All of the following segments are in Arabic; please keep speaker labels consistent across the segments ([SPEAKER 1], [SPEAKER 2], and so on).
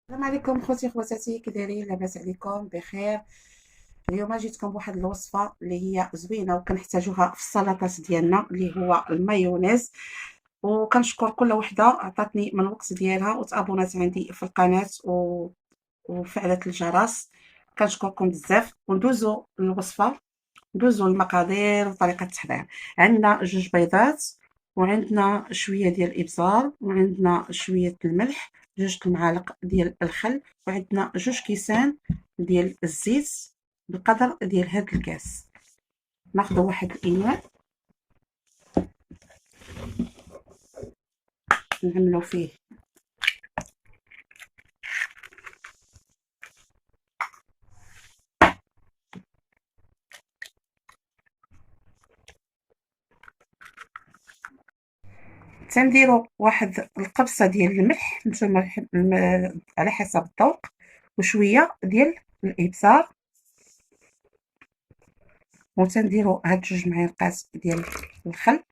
[SPEAKER 1] السلام عليكم خوتي خواتاتي، كي دايرين؟ لاباس عليكم؟ بخير. اليوم جيتكم بواحد الوصفه اللي هي زوينه وكنحتاجوها في السلطات ديالنا، اللي هو المايونيز. وكنشكر كل وحده عطاتني من الوقت ديالها وتابونات عندي في القناه وفعلت الجرس. كنشكركم بزاف. وندوزو للوصفه، ندوزو المقادير وطريقه التحضير. عندنا جوج بيضات، وعندنا شويه ديال الابزار، وعندنا شويه الملح، جوج المعالق ديال الخل، وعندنا جوج كيسان ديال الزيت بالقدر ديال هاد الكاس. ناخذ واحد الاناء نعملو فيه تنديرو واحد القبصه ديال الملح، نتوما على حسب الذوق، وشويه ديال الابزار، وتنديرو هاد جوج معالق ديال الخل.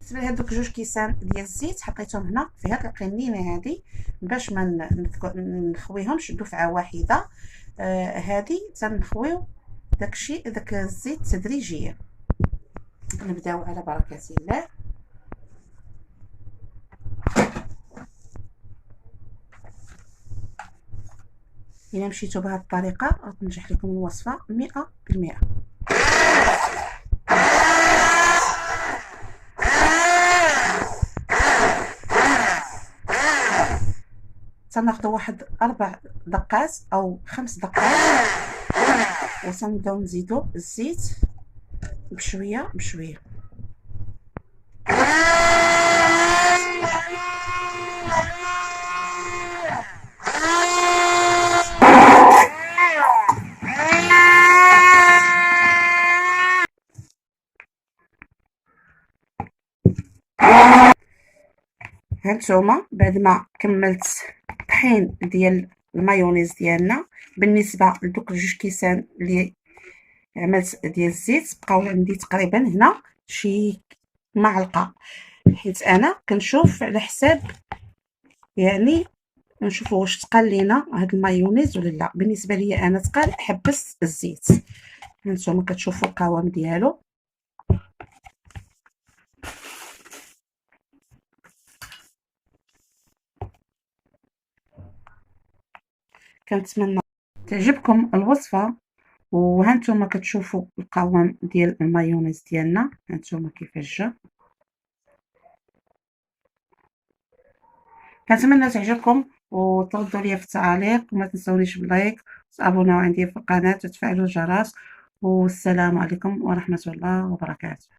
[SPEAKER 1] بالنسبه لهادوك جوج كيسان ديال الزيت حطيتهم هنا في هاد القنينه هادي باش ما نخويهمش دفعه واحده. هادي تنخويو داكشي داك الزيت تدريجيا. نبداو على بركه الله. الا مشيتو بهاد الطريقه غتنجح لكم الوصفه 100%. تناخدو واحد 4 دقات او 5 دقات، وتنبداو نزيدو الزيت بشويه بشويه. هانتوما بعد ما كملت الطحين ديال المايونيز ديالنا، بالنسبه لدوك جوج كيسان اللي عملت ديال الزيت بقاو عندي تقريبا هنا شي معلقه، حيت انا كنشوف على حساب، يعني نشوفوا واش تقال لينا هاد المايونيز ولا لا. بالنسبه لي انا تقال، حبس الزيت. هانتوما كتشوفوا القوام ديالو. كنتمنى تعجبكم الوصفه. وهانتوما كتشوفوا القوام ديال المايونيز ديالنا، هانتوما كيفاش جا. كنتمنى تعجبكم وتردوا لي في التعاليق، وما تنسونيش باللايك وتابوناو عندي في القناه وتفعلوا الجرس. والسلام عليكم ورحمه الله وبركاته.